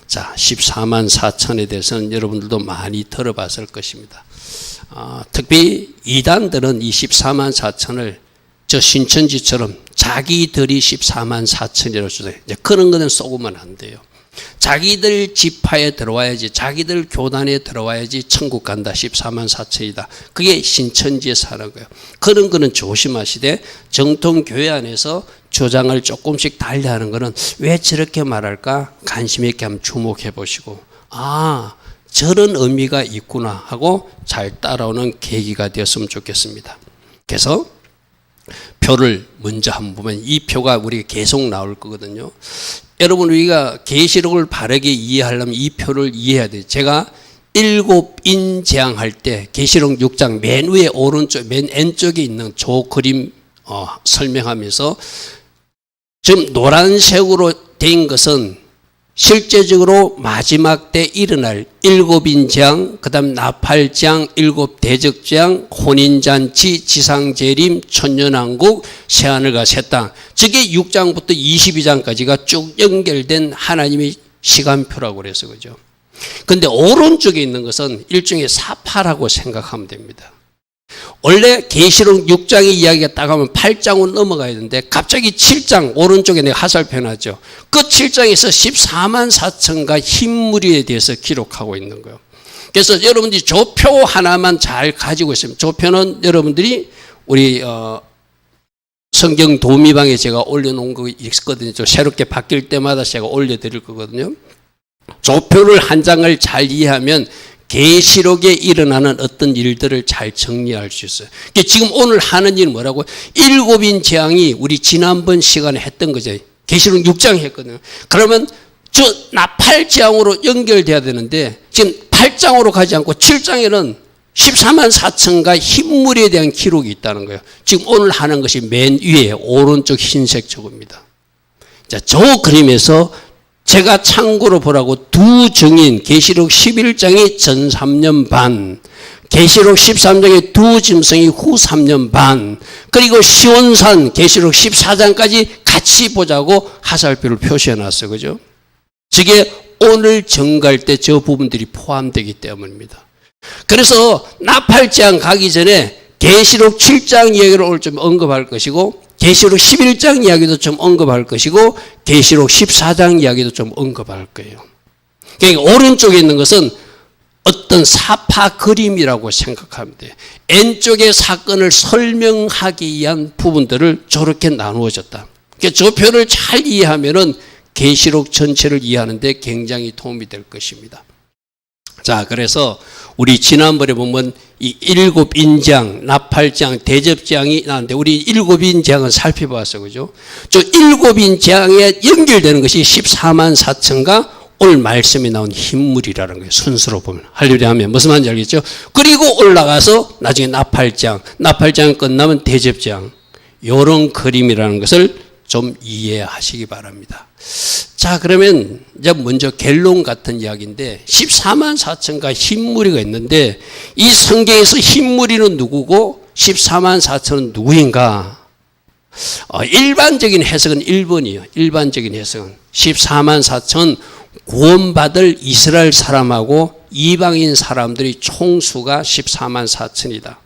자, 14만 4천에 대해서는 여러분들도 많이 들어봤을 것입니다. 특히 이단들은 이 14만 4천을 저 신천지처럼 자기들이 14만 4천이라고 주장해요. 그런 거는 쏘고만 안 돼요. 자기들 지파에 들어와야지, 자기들 교단에 들어와야지 천국 간다. 14만 4천이다. 그게 신천지에서 하는 거예요. 그런 거는 조심하시되, 정통 교회 안에서 주장을 조금씩 달리하는 거는 왜 저렇게 말할까? 관심 있게 한번 주목해 보시고, 저런 의미가 있구나 하고 잘 따라오는 계기가 되었으면 좋겠습니다. 그래서 표를 먼저 한번 보면 이 표가 우리가 계속 나올 거거든요. 여러분, 우리가 계시록을 바르게 이해하려면 이 표를 이해해야 돼요. 제가 7인 재앙할 때 계시록 6장 맨 위에 오른쪽 맨 왼쪽에 있는 저 그림 설명하면서 지금 노란색으로 된 것은 실제적으로 마지막 때 일어날 7인 재앙, 그 다음 나팔재앙, 7 대적재앙, 혼인잔치, 지상재림, 천년왕국, 새하늘과 새 땅. 저게 6장부터 22장까지가 쭉 연결된 하나님의 시간표라고 그래서 그죠. 근데 오른쪽에 있는 것은 일종의 사파라고 생각하면 됩니다. 원래 계시록 6장의 이야기가 딱 하면 8장으로 넘어가야 되는데 갑자기 7장 오른쪽에 내가 화살표 놨죠. 그 7장에서 14만 4천가 흰무리에 대해서 기록하고 있는 거예요. 그래서 여러분들이 저 표 하나만 잘 가지고 있으면, 저 표는 여러분들이 우리 성경 도미방에 제가 올려놓은 거 있거든요. 저 새롭게 바뀔 때마다 제가 올려드릴 거거든요. 저 표를 한 장을 잘 이해하면 계시록에 일어나는 어떤 일들을 잘 정리할 수 있어요. 지금 오늘 하는 일은 뭐라고? 7인 재앙이 우리 지난번 시간에 했던 거죠. 계시록 6장 했거든요. 그러면 저 나팔재앙으로 연결돼야 되는데 지금 8장으로 가지 않고 7장에는 14만 4천가 흰물에 대한 기록이 있다는 거예요. 지금 오늘 하는 것이 맨 위에 오른쪽 흰색 저겁니다. 자, 저 그림에서 제가 참고로 보라고 두 증인, 계시록 11장이 전 3년 반, 계시록 13장의 두 짐승이 후 3년 반, 그리고 시온산 계시록 14장까지 같이 보자고 화살표를 표시해 놨어요. 그죠? 저게 오늘 정갈 때 저 부분들이 포함되기 때문입니다. 그래서 나팔재앙 가기 전에 계시록 7장 이야기를 오늘 좀 언급할 것이고, 계시록 11장 이야기도 좀 언급할 것이고, 계시록 14장 이야기도 좀 언급할 거예요. 그러니까 오른쪽에 있는 것은 어떤 사파 그림이라고 생각하면 돼요. 왼쪽의 사건을 설명하기 위한 부분들을 저렇게 나누어졌다. 그러니까 저 표를 잘 이해하면은 계시록 전체를 이해하는데 굉장히 도움이 될 것입니다. 자, 그래서 우리 지난번에 보면 이 7인재앙, 나팔재앙, 대접재앙이 나왔는데 우리 7인재앙은 살펴봤어요. 그죠? 저 7인재앙에 연결되는 것이 14만 4천가 오늘 말씀이 나온 흰물이라는 거예요. 순서로 보면. 할렐루야 하면 무슨 말인지 알겠죠? 그리고 올라가서 나중에 나팔재앙 끝나면 대접재앙. 이런 그림이라는 것을 좀 이해하시기 바랍니다. 자, 그러면 이제 먼저 결론 같은 이야기인데 14만 4천가 흰무리가 있는데 이 성경에서 흰무리는 누구고 14만 4천은 누구인가? 일반적인 해석은 1번이에요. 일반적인 해석은 14만 4천은 구원받을 이스라엘 사람하고 이방인 사람들이 총수가 14만 4천이다.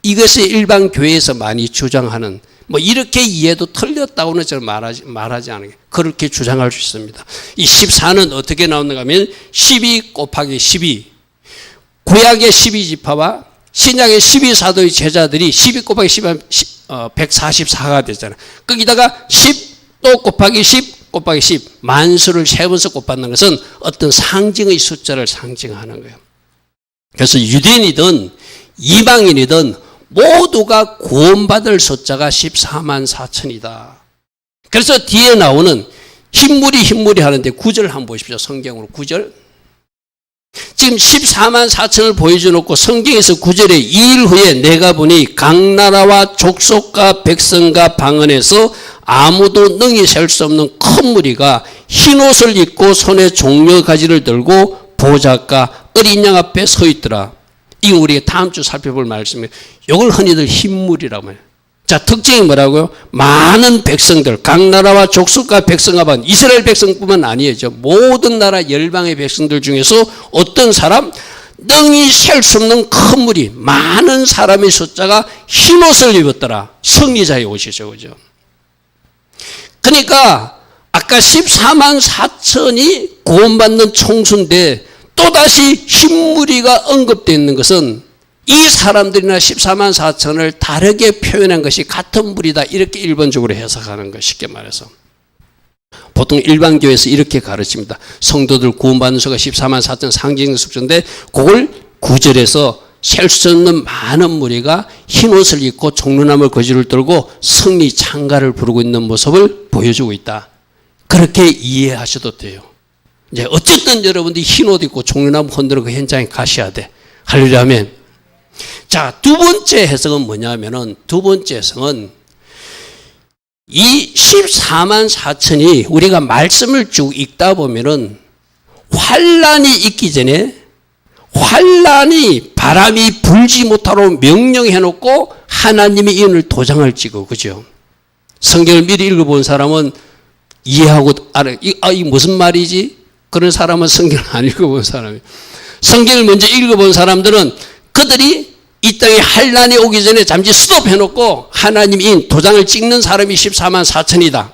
이것이 일반 교회에서 많이 주장하는, 이렇게 이해도 틀렸다고는 저는 말하지 않아요. 그렇게 주장할 수 있습니다. 이 14는 어떻게 나오는가 하면 12 곱하기 12. 구약의 12지파와 신약의 12사도의 제자들이 12 곱하기 10하면 144가 되잖아요. 거기다가 10 또 곱하기 10 곱하기 10. 만수를 세 번씩 곱받는 것은 어떤 상징의 숫자를 상징하는 거예요. 그래서 유대인이든 이방인이든 모두가 구원받을 숫자가 14만 4천이다. 그래서 뒤에 나오는 흰물이 하는데 9절 한번 보십시오. 성경으로 9절. 지금 14만 4천을 보여줘놓고 성경에서 9절에 2일 후에 내가 보니 각 나라와 족속과 백성과 방언에서 아무도 능히 셀 수 없는 큰 무리가 흰옷을 입고 손에 종려 가지를 들고 보좌과 어린 양 앞에 서 있더라. 이거 우리가 다음 주 살펴볼 말씀이에요. 이걸 흔히들 흰물이라고 해요. 자, 특징이 뭐라고요? 많은 백성들, 각 나라와 족속과 백성과 반, 이스라엘 백성뿐만 아니에요. 모든 나라 열방의 백성들 중에서 어떤 사람, 능히 셀 수 없는 큰 무리, 많은 사람의 숫자가 흰옷을 입었더라. 승리자의 옷이죠. 그죠? 그러니까 아까 14만 4천이 구원받는 총수인데 또다시 흰 무리가 언급되어 있는 것은 이 사람들이나 14만 4천을 다르게 표현한 것이 같은 무리다, 이렇게 일반적으로 해석하는 것, 쉽게 말해서. 보통 일반교회에서 이렇게 가르칩니다. 성도들 구원받는 수가 14만 4천 상징적 숫자인데 그걸 구절에서 셀 수 없는 많은 무리가 흰옷을 입고 종려나무 거지를 들고 승리 찬가를 부르고 있는 모습을 보여주고 있다. 그렇게 이해하셔도 돼요. 이제 어쨌든 여러분들이 흰옷 입고 종려나무 흔들어 그 현장에 가셔야 돼. 할렐루야 아멘. 자, 두 번째 해석은 뭐냐면은, 두 번째 해석은 이 14만 4천이 우리가 말씀을 쭉 읽다 보면은 환란이 있기 전에 환란이 바람이 불지 못하도록 명령해 놓고 하나님이 이언을 도장을 찍어. 그죠? 성경을 미리 읽어본 사람은 이해하고 알아. 이 무슨 말이지? 그런 사람은 성경을 안 읽어본 사람이에요. 성경을 먼저 읽어본 사람들은 그들이 이 땅에 환란이 오기 전에 잠시 스톱해 놓고 하나님이 도장을 찍는 사람이 14만 4천이다.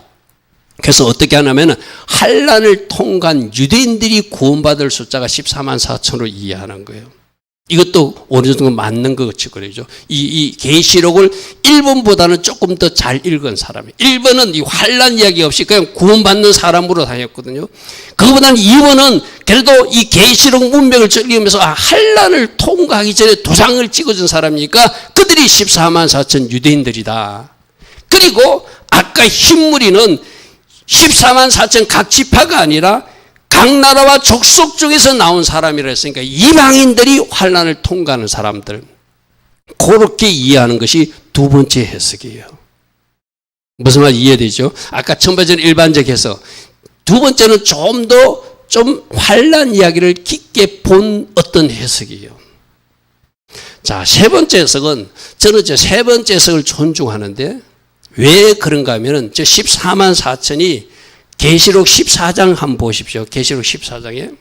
그래서 어떻게 하냐면 환란을 통과한 유대인들이 구원받을 숫자가 14만 4천으로 이해하는 거예요. 이것도 어느 정도 맞는 것 같이 그러죠. 이 계시록을 1번보다는 조금 더 잘 읽은 사람이. 1번은 이 환란 이야기 없이 그냥 구원받는 사람으로 다녔거든요. 그거보다는 2번은 그래도 이 계시록 문맥을 읽으면서 환란을 통과하기 전에 도장을 찍어준 사람이니까 그들이 14만 4천 유대인들이다. 그리고 아까 흰무리는 14만 4천 각 지파가 아니라 각 나라와 족속 중에서 나온 사람이라 했으니까 이방인들이 환란을 통과하는 사람들, 그렇게 이해하는 것이 두 번째 해석이에요. 무슨 말 이해되죠? 아까 첫 번째는 일반적 해석, 두 번째는 좀 환란 이야기를 깊게 본 어떤 해석이에요. 자, 세 번째 해석은 저는 세 번째 해석을 존중하는데 왜 그런가 하면은 저 14만 4천이 계시록 14장 한번 보십시오. 계시록 14장에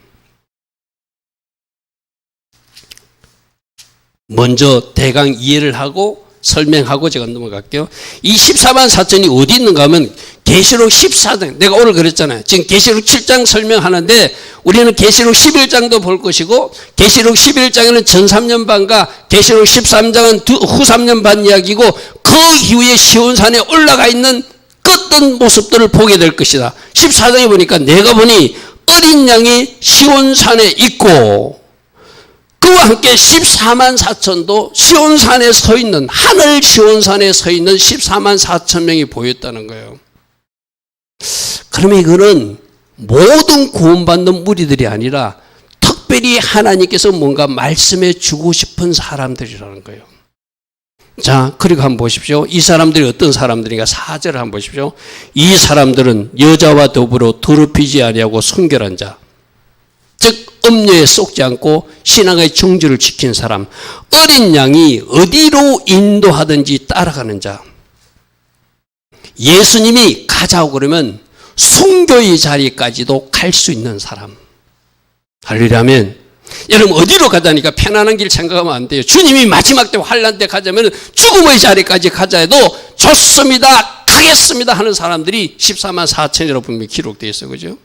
먼저 대강 이해를 하고 설명하고 제가 넘어갈게요. 이 14만 4천이 어디 있는가 하면 계시록 14장, 내가 오늘 그랬잖아요. 지금 계시록 7장 설명하는데 우리는 계시록 11장도 볼 것이고 계시록 11장에는 전 3년 반과 계시록 13장은 후 3년 반 이야기고 그 이후에 시온산에 올라가 있는 어떤 모습들을 보게 될 것이다. 14장에 보니까 내가 보니 어린 양이 시온산에 있고 그와 함께 14만 4천도 시온산에 서 있는, 하늘 시온산에 서 있는 14만 4천 명이 보였다는 거예요. 그러면 이거는 모든 구원받는 무리들이 아니라 특별히 하나님께서 뭔가 말씀해 주고 싶은 사람들이라는 거예요. 자, 그리고 한번 보십시오. 이 사람들이 어떤 사람들인가? 4절을 한번 보십시오. 이 사람들은 여자와 더불어 더럽히지 아니하고 순결한 자, 즉 음료에 쏙지 않고 신앙의 정주를 지킨 사람, 어린 양이 어디로 인도하든지 따라가는 자, 예수님이 가자고 그러면 순교의 자리까지도 갈 수 있는 사람. 할렐루야면 여러분 어디로 가자니까 편안한 길 생각하면 안 돼요. 주님이 마지막 때 환난 때 가자면 죽음의 자리까지 가자 해도 좋습니다, 가겠습니다 하는 사람들이 14만 4천이라고 분명히 기록되어 있어요. 그죠?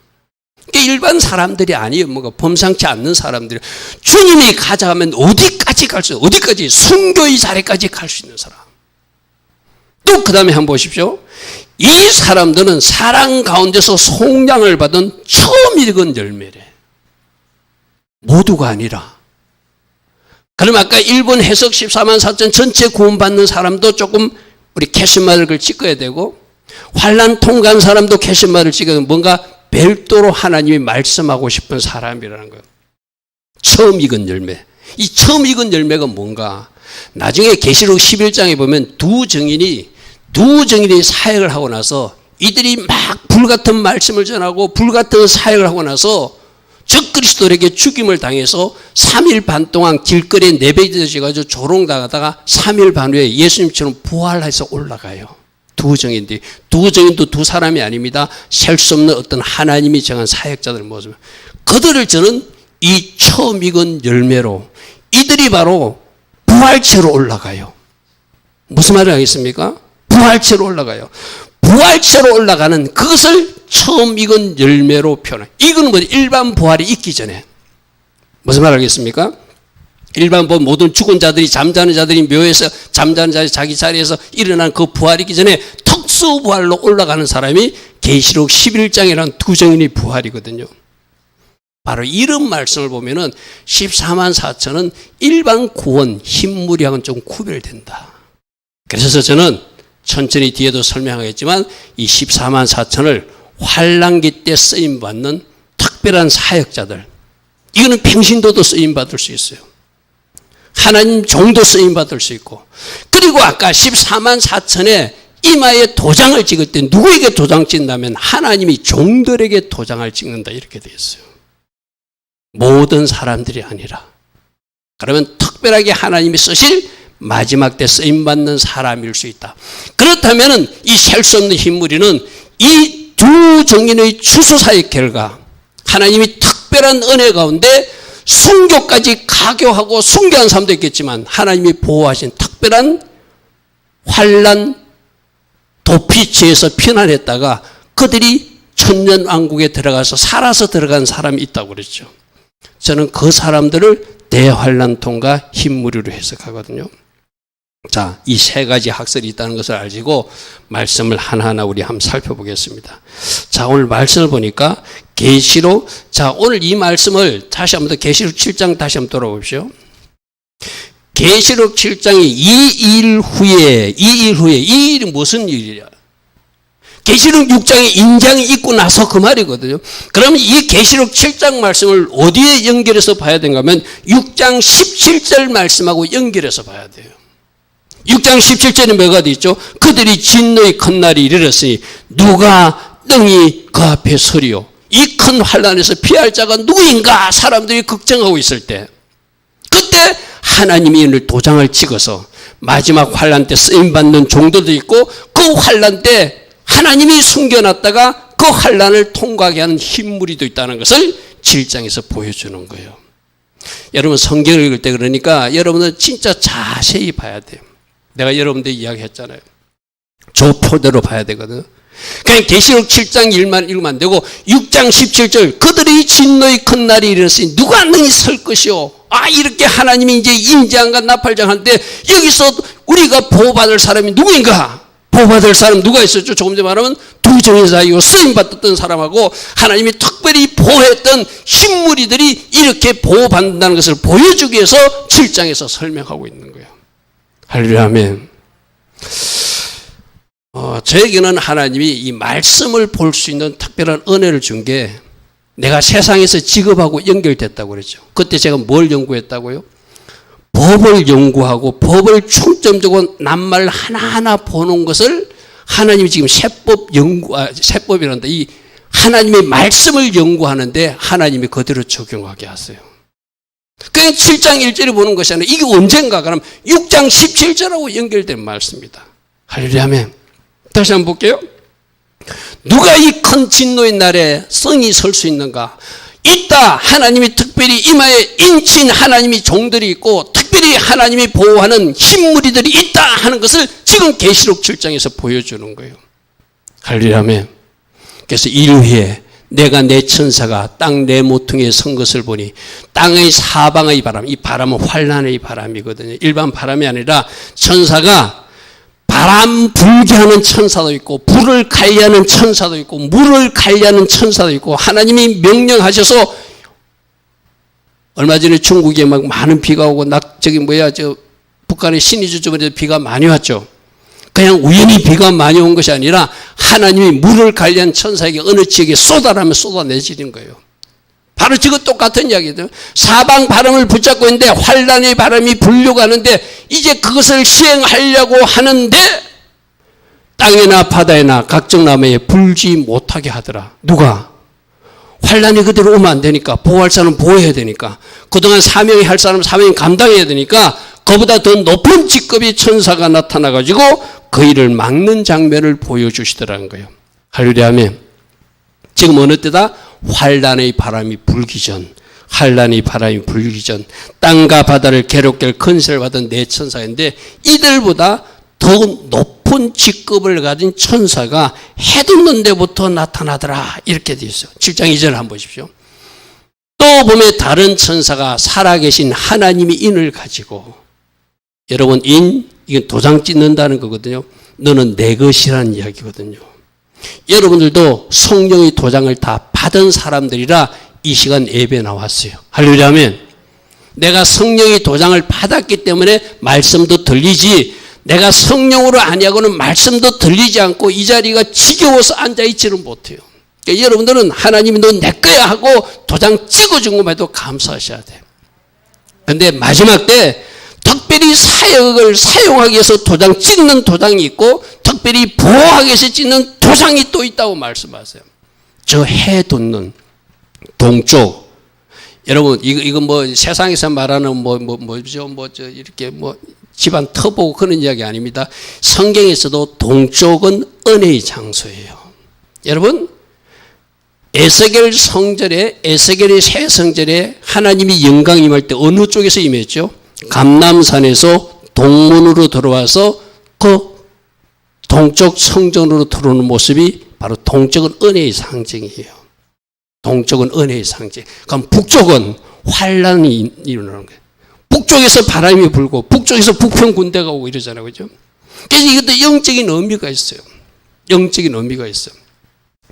일반 사람들이 아니에요. 뭔가 범상치 않는 사람들이. 주님이 가자 하면 어디까지 갈 수 있어요? 어디까지? 순교의 자리까지 갈 수 있는 사람. 또 그 다음에 한번 보십시오. 이 사람들은 사랑 가운데서 속량을 받은 처음 익은 열매래. 모두가 아니라. 그럼 아까 1번 해석 14만 4천 전체 구원받는 사람도 조금 우리 캐시마크를 찍어야 되고, 환난 통과한 사람도 캐시마크를 찍어야 되고, 뭔가 별도로 하나님이 말씀하고 싶은 사람이라는 거예요. 처음 익은 열매. 이 처음 익은 열매가 뭔가? 나중에 계시록 11장에 보면 두 증인이 사역을 하고 나서 이들이 막 불같은 말씀을 전하고 불같은 사역을 하고 나서 적그리스도에게 죽임을 당해서 3일 반 동안 길거리에 내버려져가지고 조롱당하다가 3일 반 후에 예수님처럼 부활해서 올라가요. 두 정인데, 두 정인도 두 사람이 아닙니다. 셀 수 없는 어떤 하나님이 정한 사역자들 모습. 그들을 저는 이 처음 익은 열매로, 이들이 바로 부활체로 올라가요. 무슨 말을 하겠습니까? 부활체로 올라가요. 부활체로 올라가는 그것을 처음 익은 열매로 표현해. 이거는 뭐 일반 부활이 있기 전에. 무슨 말 하겠습니까? 일반 부활, 모든 죽은 자들이, 잠자는 자들이 묘에서 잠자는 자들이 자기 자리에서 일어난 그 부활이 있기 전에 특수 부활로 올라가는 사람이 계시록 11장이라는 두 정인의 부활이거든요. 바로 이런 말씀을 보면은 14만 4천은 일반 구원, 흰무리하고는 좀 구별된다. 그래서 저는 천천히 뒤에도 설명하겠지만 이 14만 4천을 환난기 때 쓰임받는 특별한 사역자들, 이거는 평신도도 쓰임받을 수 있어요. 하나님 종도 쓰임받을 수 있고, 그리고 아까 14만 4천에 이마에 도장을 찍을 때 누구에게 도장 찍는다면 하나님이 종들에게 도장을 찍는다, 이렇게 되어 있어요. 모든 사람들이 아니라. 그러면 특별하게 하나님이 쓰실 마지막 때 쓰임받는 사람일 수 있다. 그렇다면 이 셀 수 없는 흰무리는 이 두 정인의 추수사의 결과, 하나님이 특별한 은혜 가운데 순교까지 가교하고 순교한 사람도 있겠지만 하나님이 보호하신 특별한 환난 도피지에서 피난했다가 그들이 천년왕국에 들어가서 살아서 들어간 사람이 있다고 그랬죠. 저는 그 사람들을 대환난통과 흰무리로 해석하거든요. 자, 이 세 가지 학설이 있다는 것을 알고 말씀을 하나하나 우리 한번 살펴보겠습니다. 자, 오늘 말씀을 보니까 계시록, 자, 오늘 이 말씀을 다시 한번 더 계시록 7장 다시 한번 돌아보십시오. 계시록 7장이 이 일 후에, 이 일이 무슨 일이냐? 계시록 6장에 인장이 있고 나서 그 말이거든요. 그러면 이 계시록 7장 말씀을 어디에 연결해서 봐야 되는가 하면 6장 17절 말씀하고 연결해서 봐야 돼요. 6장 17절에 뭐가 되어 있죠? 그들이 진노의 큰 날이 이르렀으니 누가 능히 그 앞에 서리요? 이 큰 환난에서 피할 자가 누구인가? 사람들이 걱정하고 있을 때, 그때 하나님이 오늘 도장을 찍어서 마지막 환난 때 쓰임받는 종들도 있고, 그 환난 때 하나님이 숨겨놨다가 그 환난을 통과하게 하는 흰무리도 있다는 것을 7장에서 보여주는 거예요. 여러분 성경을 읽을 때 그러니까 여러분은 진짜 자세히 봐야 돼요. 내가 여러분들 이야기했잖아요. 조표대로 봐야 되거든. 그냥 계시록 7장 1만 읽으면 안 되고 6장 17절 그들의 진노의 큰 날이 이르렀으니 누가 능히 설 것이요? 아, 이렇게 하나님이 이제 임재한과 나팔장할 때 여기서 우리가 보호받을 사람이 누구인가? 보호받을 사람 누가 있었죠? 조금 전에 말하면 두 정인 사이고 쓰임받았던 사람하고 하나님이 특별히 보호했던 흰무리들이 이렇게 보호받는다는 것을 보여주기 위해서 7장에서 설명하고 있는 거예요. 할렐루야, 아멘. 저에게는 하나님이 이 말씀을 볼 수 있는 특별한 은혜를 준 게 내가 세상에서 직업하고 연결됐다고 그랬죠. 그때 제가 뭘 연구했다고요? 법을 연구하고 법을 중점적으로 낱말 하나하나 보는 것을 하나님이 지금 세법이란다. 이 하나님의 말씀을 연구하는데 하나님이 그대로 적용하게 하세요. 그냥 7장 1절에 보는 것이 아니라 이게 언젠가 그러면 6장 17절하고 연결된 말씀입니다. 할렐루야, 아멘. 다시 한번 볼게요. 누가 이 큰 진노의 날에 성이 설 수 있는가? 있다. 하나님이 특별히 이마에 인친 하나님이 종들이 있고 특별히 하나님이 보호하는 흰무리들이 있다 하는 것을 지금 계시록 7장에서 보여주는 거예요. 할렐루야, 아멘. 그래서 일 후에 내가 내 천사가 땅 내 모퉁이에 선 것을 보니 땅의 사방의 바람, 이 바람은 환난의 바람이거든요. 일반 바람이 아니라 천사가 바람 불게 하는 천사도 있고 불을 관리하는 천사도 있고 물을 관리하는 천사도 있고 하나님이 명령하셔서 얼마 전에 중국에 막 많은 비가 오고 북한의 신의주 주변에서 비가 많이 왔죠. 그냥 우연히 비가 많이 온 것이 아니라 하나님이 물을 관리한 천사에게 어느 지역에 쏟아라면 쏟아내지는 거예요. 바로 지금 똑같은 이야기죠. 사방 바람을 붙잡고 있는데 환난의 바람이 불려고 하는데 이제 그것을 시행하려고 하는데 땅이나 바다에나 각종 나무에 불지 못하게 하더라. 누가? 환란이 그대로 오면 안 되니까, 보호할 사람은 보호해야 되니까, 그동안 사명이 할 사람은 사명이 감당해야 되니까 그보다 더 높은 직급의 천사가 나타나가지고 그 일을 막는 장면을 보여주시더라는 거예요. 할렐루야 아멘. 지금 어느 때다? 환란의 바람이 불기 전, 환란의 바람이 불기 전 땅과 바다를 괴롭게 할 큰세를 받은 네 천사인데, 이들보다 더 높은 직급을 가진 천사가 해 돋는 데부터 나타나더라, 이렇게 되어 있어요. 7장 2절 한번 보십시오. 또 보면 다른 천사가 살아계신 하나님의 인을 가지고, 여러분 이건 도장 찍는다는 거거든요. 너는 내 것이라는 이야기거든요. 여러분들도 성령의 도장을 다 받은 사람들이라 이 시간 예배 나왔어요. 할렐루야 아멘. 내가 성령의 도장을 받았기 때문에 말씀도 들리지, 내가 성령으로 아니하고는 말씀도 들리지 않고 이 자리가 지겨워서 앉아있지는 못해요. 그러니까 여러분들은 하나님이 너 내 거야 하고 도장 찍어준 것만 해도 감사하셔야 돼요. 그런데 마지막 때 특별히 사역을 사용하기 위해서 도장 찍는 도장이 있고, 특별히 보호하기 위해서 찍는 도장이 또 있다고 말씀하세요. 저 해 돋는 동쪽. 여러분, 이거 뭐 세상에서 말하는 이렇게 집안 터보고 그런 이야기 아닙니다. 성경에서도 동쪽은 은혜의 장소예요. 여러분, 에스겔 성전에, 에스겔의 새 성전에 하나님이 영광 임할 때 어느 쪽에서 임했죠? 감람산에서 동문으로 들어와서 그 동쪽 성전으로 들어오는 모습이 바로 동쪽은 은혜의 상징이에요. 동쪽은 은혜의 상징. 그럼 북쪽은 환란이 일어나는 거예요. 북쪽에서 바람이 불고 북쪽에서 북평 군대가 오고 이러잖아요. 그죠? 그래서 이것도 영적인 의미가 있어요. 영적인 의미가 있어요.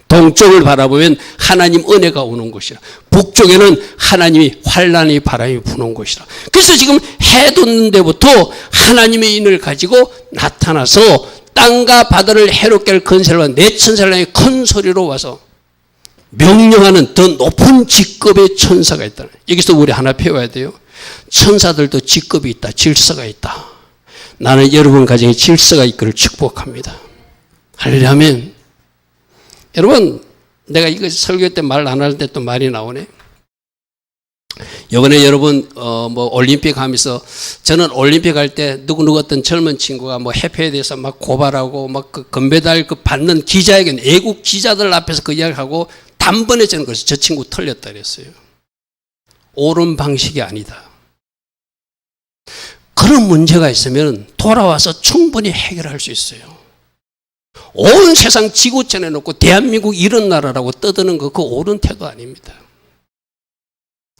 동쪽을 바라보면 하나님 은혜가 오는 곳이라, 북쪽에는 하나님이 환란의 바람이 부는 곳이라. 그래서 지금 해 돋는 데부터 하나님의 인을 가지고 나타나서 땅과 바다를 해롭게 할 근세를 내 천사를 큰 소리로 와서 명령하는 더 높은 직급의 천사가 있다. 여기서 우리 하나 배워야 돼요. 천사들도 직급이 있다, 질서가 있다. 나는 여러분 가정에 질서가 있기를 축복합니다. 할렐루야 아멘. 여러분, 내가 이거 설교 때 말 안 할 때 또 말이 나오네. 이번에 여러분 올림픽 하면서, 저는 올림픽 할 때 누구 어떤 젊은 친구가 해패에 대해서 막 고발하고 그 금메달 받는 기자에게 애국 기자들 앞에서 그 이야기하고 단번에 저는 그래서 저 친구 틀렸다 그랬어요. 옳은 방식이 아니다. 그런 문제가 있으면 돌아와서 충분히 해결할 수 있어요. 온 세상 지구촌에 놓고 대한민국 이런 나라라고 떠드는 거, 그거 옳은 태도 아닙니다.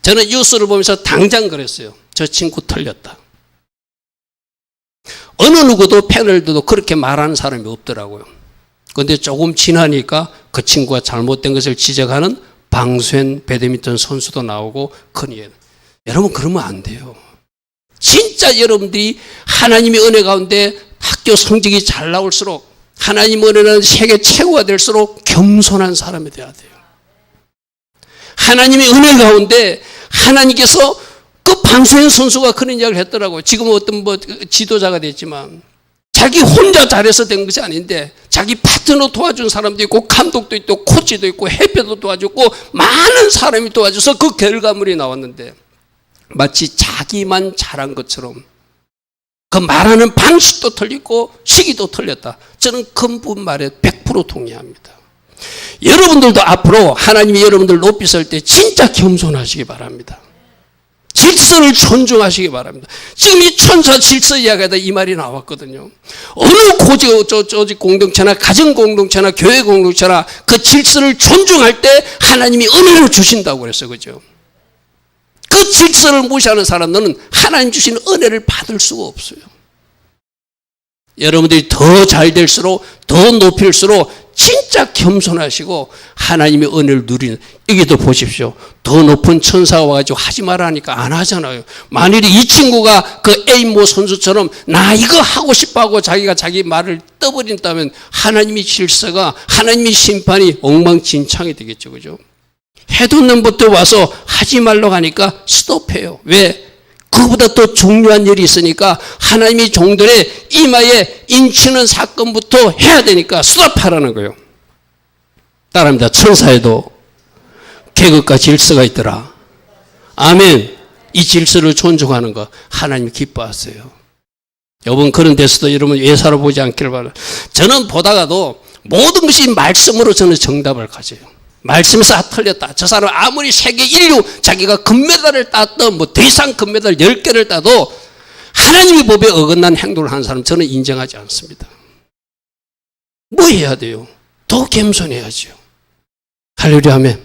저는 뉴스를 보면서 당장 그랬어요. 저 친구 틀렸다. 어느 누구도 패널들도 그렇게 말하는 사람이 없더라고요. 그런데 조금 지나니까 그 친구가 잘못된 것을 지적하는 방수현 배드민턴 선수도 나오고 큰일. 여러분, 그러면 안 돼요. 진짜 여러분들이 하나님의 은혜 가운데 학교 성적이 잘 나올수록, 하나님의 은혜는 세계 최고가 될수록 겸손한 사람이 돼야 돼요. 하나님의 은혜 가운데 하나님께서 그 방수현 선수가 그런 이야기를 했더라고요. 지금 어떤 지도자가 됐지만 자기 혼자 잘해서 된 것이 아닌데 자기 파트너 도와준 사람도 있고 감독도 있고 코치도 있고 해패도 도와줬고 많은 사람이 도와줘서 그 결과물이 나왔는데, 마치 자기만 잘한 것처럼 그 말하는 방식도 틀리고 시기도 틀렸다. 저는 근본 말에 100% 동의합니다. 여러분들도 앞으로 하나님이 여러분들 높이 설 때 진짜 겸손하시기 바랍니다. 질서를 존중하시기 바랍니다. 지금 이 천사 질서 이야기하다 이 말이 나왔거든요. 어느 조직 공동체나 가정 공동체나 교회 공동체나 그 질서를 존중할 때 하나님이 은혜를 주신다고 그랬어요. 그죠? 그 질서를 무시하는 사람들은 하나님 주신 은혜를 받을 수가 없어요. 여러분들이 더 잘 될수록, 더 높일수록 진짜 겸손하시고 하나님의 은혜를 누리는, 여기도 보십시오. 더 높은 천사가 와가지고 하지 말라니까 안 하잖아요. 만일에 이 친구가 그 A모 선수처럼 나 이거 하고 싶어 하고 자기가 자기 말을 떠버린다면 하나님의 질서가, 하나님의 심판이 엉망진창이 되겠죠. 그죠? 해돋는 것도 와서 하지 말라고 하니까 스톱해요. 왜? 그보다 더 중요한 일이 있으니까 하나님이 종들의 이마에 인치는 사건부터 해야 되니까 스톱하라는 거예요. 따라합니다. 천사에도 계급과 질서가 있더라. 아멘. 이 질서를 존중하는 것 하나님이 기뻐하세요. 여러분 그런 데서도 여러분 예사로 보지 않기를 바랍니다. 저는 보다가도 모든 것이 말씀으로 저는 정답을 가져요. 말씀에서 틀렸다. 저 사람 아무리 세계 인류 자기가 금메달을 땄던 뭐 더 이상 금메달 10개를 따도 하나님의 법에 어긋난 행동을 하는 사람 저는 인정하지 않습니다. 뭐 해야 돼요? 더 겸손해야죠. 할렐루야 하면.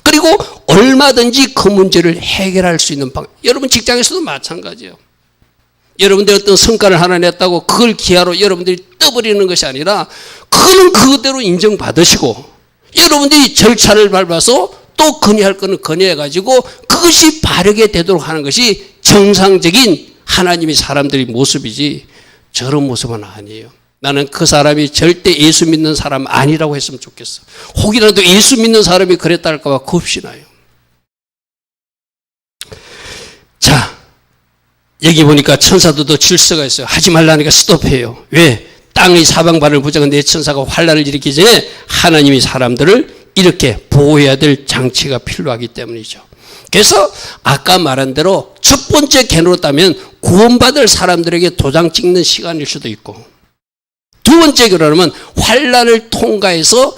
그리고 얼마든지 그 문제를 해결할 수 있는 방법. 여러분 직장에서도 마찬가지예요. 여러분들이 어떤 성과를 하나 냈다고 그걸 기하로 여러분들이 떠버리는 것이 아니라 그거는 그대로 인정받으시고 여러분들이 절차를 밟아서 또 건의할 거는 건의해가지고 그것이 바르게 되도록 하는 것이 정상적인 하나님의 사람들의 모습이지 저런 모습은 아니에요. 나는 그 사람이 절대 예수 믿는 사람 아니라고 했으면 좋겠어. 혹이라도 예수 믿는 사람이 그랬다 할까 봐 겁이 나요. 자, 여기 보니까 천사들도 질서가 있어요. 하지 말라니까 스톱해요. 왜? 땅의 사방반을 부정한 내 천사가 환란을 일으키기 전에 하나님이 사람들을 이렇게 보호해야 될 장치가 필요하기 때문이죠. 그래서 아까 말한 대로 첫 번째 개노로 따면 구원받을 사람들에게 도장 찍는 시간일 수도 있고 두 번째 개노라면 환란을 통과해서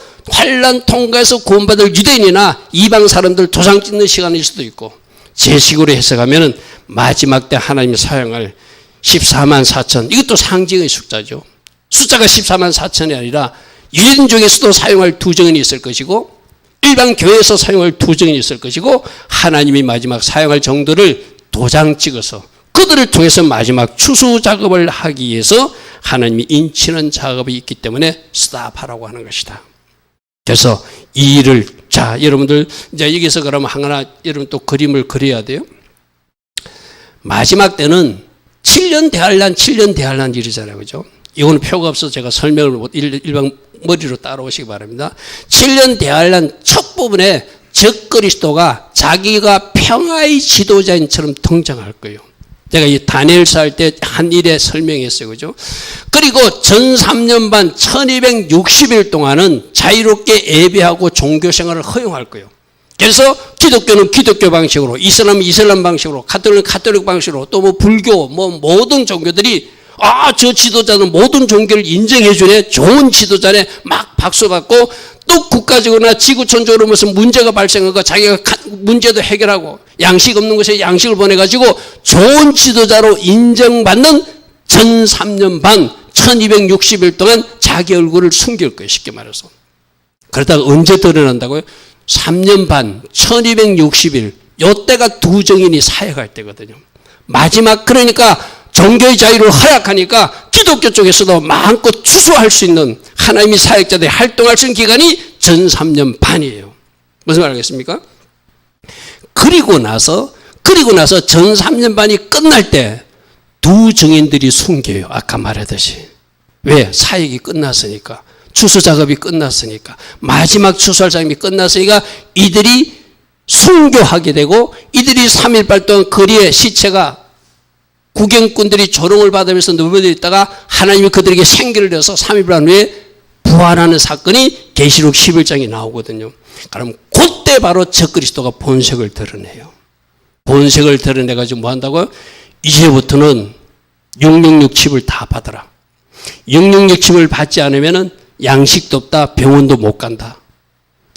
구원받을 유대인이나 이방 사람들 도장 찍는 시간일 수도 있고 제 식으로 해석하면 마지막 때 하나님이 사용할 14만 4천 이것도 상징의 숫자죠. 숫자가 14만 4천이 아니라 유대인 중에서도 사용할 두 정인이 있을 것이고 일반 교회에서 사용할 두 정인이 있을 것이고 하나님이 마지막 사용할 정도를 도장 찍어서 그들을 통해서 마지막 추수 작업을 하기 위해서 하나님이 인치는 작업이 있기 때문에 스탑하라고 하는 것이다. 그래서 이 일을 자 여러분들 이제 여기서 그러면 하나 여러분 또 그림을 그려야 돼요. 마지막 때는 7년 대환란 일이잖아요. 그죠? 이거는 표가 없어서 제가 설명을 못 일반 머리로 따라오시기 바랍니다. 7년 대환란 첫 부분에 적그리스도가 자기가 평화의 지도자인처럼 등장할 거예요. 제가 이 다니엘서 할 때 한 일에 설명했어요. 그죠? 그리고 전 3년 반 1260일 동안은 자유롭게 예배하고 종교생활을 허용할 거예요. 그래서 기독교는 기독교 방식으로, 이슬람은 이슬람 방식으로, 가톨릭은 가톨릭 방식으로, 또 뭐 불교, 뭐 모든 종교들이 저 지도자는 모든 종교를 인정해 주네, 좋은 지도자네, 막 박수 받고 또 국가적으로나 지구촌적으로 무슨 문제가 발생하고 자기가 문제도 해결하고 양식 없는 곳에 양식을 보내가지고 좋은 지도자로 인정받는 전 3년 반 1260일 동안 자기 얼굴을 숨길 거예요. 쉽게 말해서. 그러다가 언제 드러난다고요? 3년 반 1260일 요때가 두 정인이 사역할 때거든요. 마지막 그러니까 종교의 자유를 허락하니까 기독교 쪽에서도 마음껏 추수할 수 있는 하나님의 사역자들이 활동할 수 있는 기간이 전 3년 반이에요. 무슨 말 하겠습니까? 그리고 나서 전 3년 반이 끝날 때 두 증인들이 숨겨요. 아까 말하듯이. 왜? 사역이 끝났으니까. 추수 작업이 끝났으니까. 마지막 추수할 작업이 끝났으니까 이들이 순교하게 되고 이들이 3일반 동안 거리에 시체가 구경꾼들이 조롱을 받으면서 누워져 있다가 하나님이 그들에게 생기를 내서 3일반 후에 부활하는 사건이 계시록 11장에 나오거든요. 그럼 그때 바로 적그리스도가 본색을 드러내요. 본색을 드러내가지고 뭐 한다고요? 이제부터는 666칩을 다 받아라. 666칩을 받지 않으면 양식도 없다, 병원도 못 간다.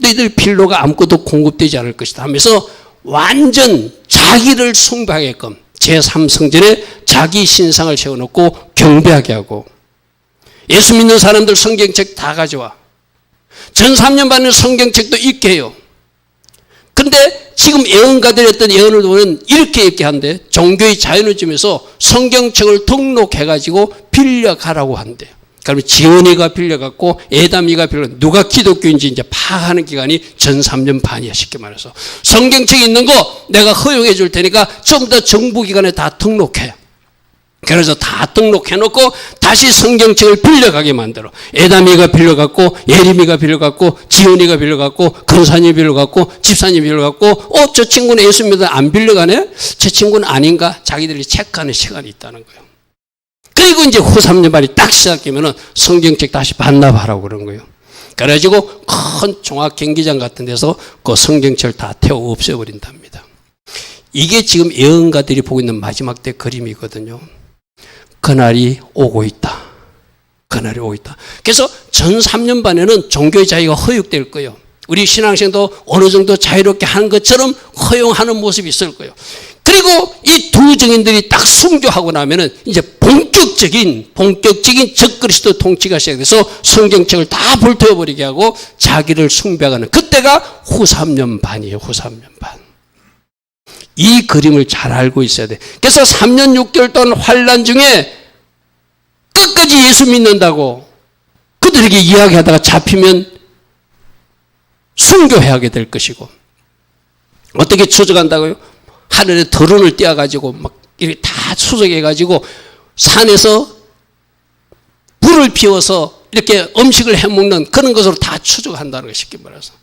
너희들 필로가 아무것도 공급되지 않을 것이다 하면서 완전 자기를 숭배하게끔 제3성전에 자기 신상을 세워놓고 경배하게 하고 예수 믿는 사람들 성경책 다 가져와. 전 3년 반의 성경책도 읽게 해요. 그런데 지금 예언가들이 했던 예언을 보면 이렇게 얘기한대. 종교의 자유노즘에서 성경책을 등록해가지고 빌려가라고 한대요. 그러면 지원이가 빌려갔고 에담이가 빌려 누가 기독교인지 이제 파악하는 기간이 전 3년 반이야. 쉽게 말해서 성경책 있는 거 내가 허용해 줄 테니까 전부 다 정부기관에 다 등록해. 그래서 다 등록해놓고 다시 성경책을 빌려가게 만들어. 에담이가 빌려갔고 예림이가 빌려갔고 지원이가 빌려갔고 근사님이 빌려갔고 집사님이 빌려갔고 저 친구는 예수 믿어 안 빌려가네? 저 친구는 아닌가? 자기들이 체크하는 시간이 있다는 거예요. 그리고 이제 후 3년 반이 딱 시작되면은 성경책 다시 반납하라고 그런 거예요. 그래가지고 큰 종합 경기장 같은 데서 그 성경책을 다 태워 없애버린답니다. 이게 지금 예언가들이 보고 있는 마지막 때 그림이거든요. 그날이 오고 있다. 그날이 오고 있다. 그래서 전 3년 반에는 종교의 자유가 허용될 거예요. 우리 신앙생도 어느 정도 자유롭게 하는 것처럼 허용하는 모습이 있을 거예요. 그리고 이 두 증인들이 딱 순교하고 나면은 이제 본격적인 적그리스도 통치가 시작돼서 성경책을 다 불태워버리게 하고 자기를 숭배하는 그때가 후 3년 반이에요. 후 3년 반. 이 그림을 잘 알고 있어야 돼. 그래서 3년 6개월 동안 환난 중에 끝까지 예수 믿는다고 그들에게 이야기하다가 잡히면 순교해야 될 것이고, 어떻게 추적한다고요? 하늘에 드론을 띄워가지고 막 이렇게 다 추적해가지고 산에서 불을 피워서 이렇게 음식을 해먹는 그런 것으로 다 추적한다는 거 쉽게 말해서.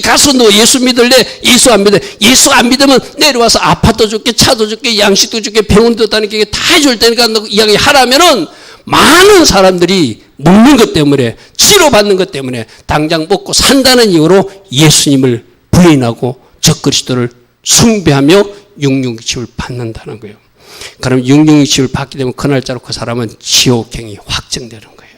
가서 너 예수 믿을래? 예수 안 믿을래? 예수 안 믿으면 내려와서 아파도 줄게, 차도 줄게, 양식도 줄게, 병원도 다니게 다 해줄 테니까 너 이야기 하라면은 많은 사람들이 먹는 것 때문에, 치료받는 것 때문에 당장 먹고 산다는 이유로 예수님을 부인하고 적그리스도를 숭배하며 육육치유를 받는다는 거예요. 그럼 육육치유를 받게 되면 그 날짜로 그 사람은 지옥행이 확정되는 거예요.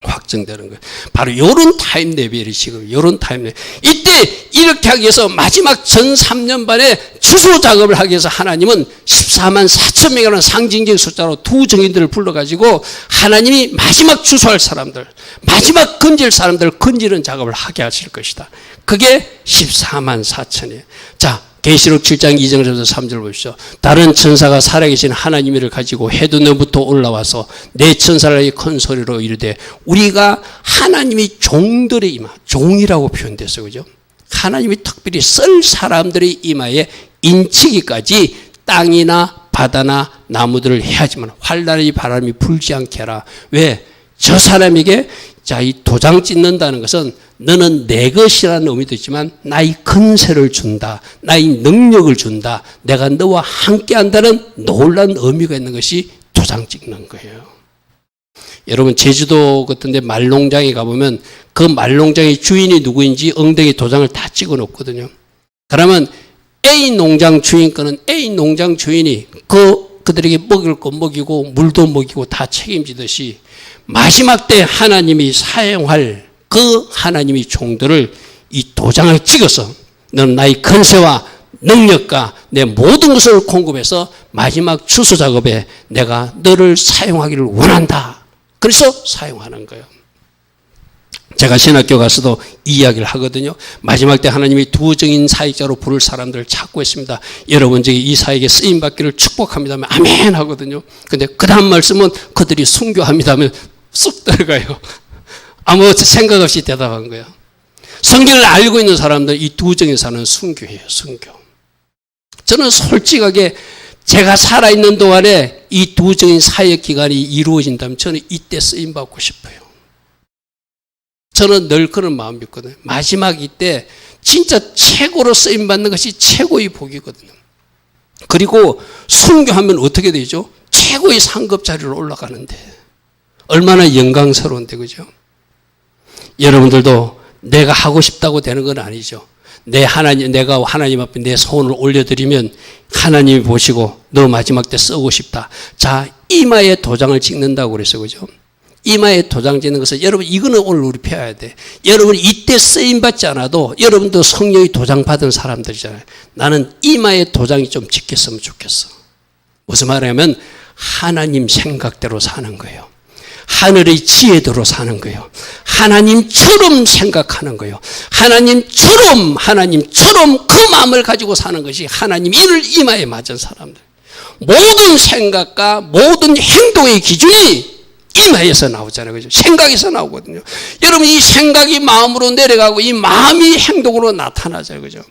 확정되는 거예요. 바로 요런 타임 레벨이 지금 요런 타임 레벨. 이때 이렇게 하기 위해서 마지막 전 3년 반에 추수 작업을 하기 위해서 하나님은 14만 4천 명이라는 상징적 숫자로 두 증인들을 불러가지고 하나님이 마지막 추수할 사람들, 마지막 건질 사람들을 건지는 작업을 하게 하실 것이다. 그게 14만 4천이에요. 자, 계시록 7장 2절에서 3절 보십시오. 다른 천사가 살아계신 하나님을 가지고 해돋이부터 올라와서 내 천사를 큰 소리로 이르되, 우리가 하나님이 종들의 이마, 종이라고 표현됐어요. 그죠? 하나님이 특별히 쓸 사람들의 이마에 인치기까지 땅이나 바다나 나무들을 해야지만 환란의 바람이 불지 않게 하라. 왜? 저 사람에게 자, 이 도장 찍는다는 것은 너는 내 것이라는 의미도 있지만 나의 근세를 준다. 나의 능력을 준다. 내가 너와 함께 한다는 놀라운 의미가 있는 것이 도장 찍는 거예요. 여러분 제주도 같은 데 말농장에 가보면 그 말농장의 주인이 누구인지 엉덩이 도장을 다 찍어 놓거든요. 그러면 A 농장 주인 거는 A 농장 주인이 그들에게 먹일 거 먹이고 물도 먹이고 다 책임지듯이 마지막 때 하나님이 사용할 그 하나님의 종들을 이 도장을 찍어서 너는 나의 근세와 능력과 내 모든 것을 공급해서 마지막 추수 작업에 내가 너를 사용하기를 원한다. 그래서 사용하는 거예요. 제가 신학교 가서도 이 이야기를 하거든요. 마지막 때 하나님이 두 증인 사역자로 부를 사람들을 찾고 있습니다. 여러분 중에 이 사역에 쓰임받기를 축복합니다 하면 아멘 하거든요. 근데 그 다음 말씀은 그들이 순교합니다 하면 쑥 들어가요. 아무 생각 없이 대답한 거예요. 성경을 알고 있는 사람들 이 두 증인 사는 순교예요. 순교. 저는 솔직하게 제가 살아있는 동안에 이 두 증인 사역 기간이 이루어진다면 저는 이때 쓰임받고 싶어요. 저는 늘 그런 마음이 있거든요. 마지막 이때 진짜 최고로 쓰임받는 것이 최고의 복이거든요. 그리고 순교하면 어떻게 되죠? 최고의 상급 자리로 올라가는데 얼마나 영광스러운데, 그죠? 여러분들도 내가 하고 싶다고 되는 건 아니죠. 내가 하나님 앞에 내 소원을 올려드리면 하나님이 보시고 너 마지막 때 쓰고 싶다. 자, 이마에 도장을 찍는다고 그랬어요. 그죠? 이마에 도장 찍는 것은 여러분 이거는 오늘 우리 배워야 돼. 여러분 이때 쓰임받지 않아도 여러분도 성령의 도장 받은 사람들이잖아요. 나는 이마에 도장이 좀 찍혔으면 좋겠어. 무슨 말이냐면 하나님 생각대로 사는 거예요. 하늘의 지혜대로 사는 거예요. 하나님처럼 생각하는 거예요. 하나님처럼 그 마음을 가지고 사는 것이 하나님 이를 이마에 맞은 사람들. 모든 생각과 모든 행동의 기준이 이마에서 나오잖아요. 그죠? 생각에서 나오거든요. 여러분 이 생각이 마음으로 내려가고 이 마음이 행동으로 나타나잖아요. 그죠?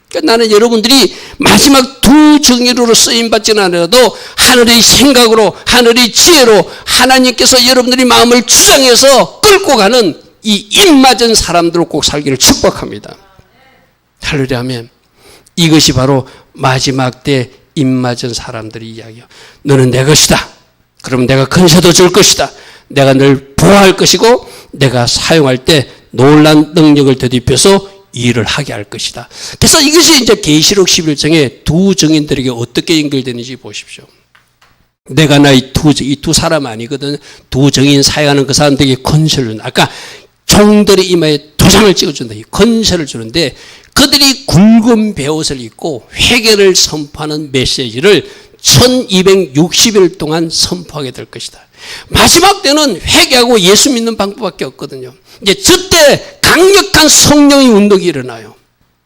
그러니까 나는 여러분들이 마지막 두 증인으로 쓰임받지는 않아도 하늘의 생각으로 하늘의 지혜로 하나님께서 여러분들이 마음을 주장해서 끌고 가는 이 입맞은 사람들로 꼭 살기를 축복합니다. 할렐루야 하면 이것이 바로 마지막 때 입맞은 사람들의 이야기야. 너는 내 것이다. 그럼 내가 근세도 줄 것이다. 내가 늘 보호할 것이고 내가 사용할 때 놀란 능력을 되돌려서 일을 하게 할 것이다. 그래서 이것이 이제 계시록 11장에 두 증인들에게 어떻게 연결되는지 보십시오. 내가 나 이 두 사람 아니거든. 두 증인 사용하는 그 사람들에게 건설을, 아까 종들의 이마에 도장을 찍어준다. 이 건설을 주는데 그들이 굵은 베옷을 입고 회개를 선포하는 메시지를 1260일 동안 선포하게 될 것이다. 마지막 때는 회개하고 예수 믿는 방법밖에 없거든요. 이제 저때 강력한 성령의 운동이 일어나요.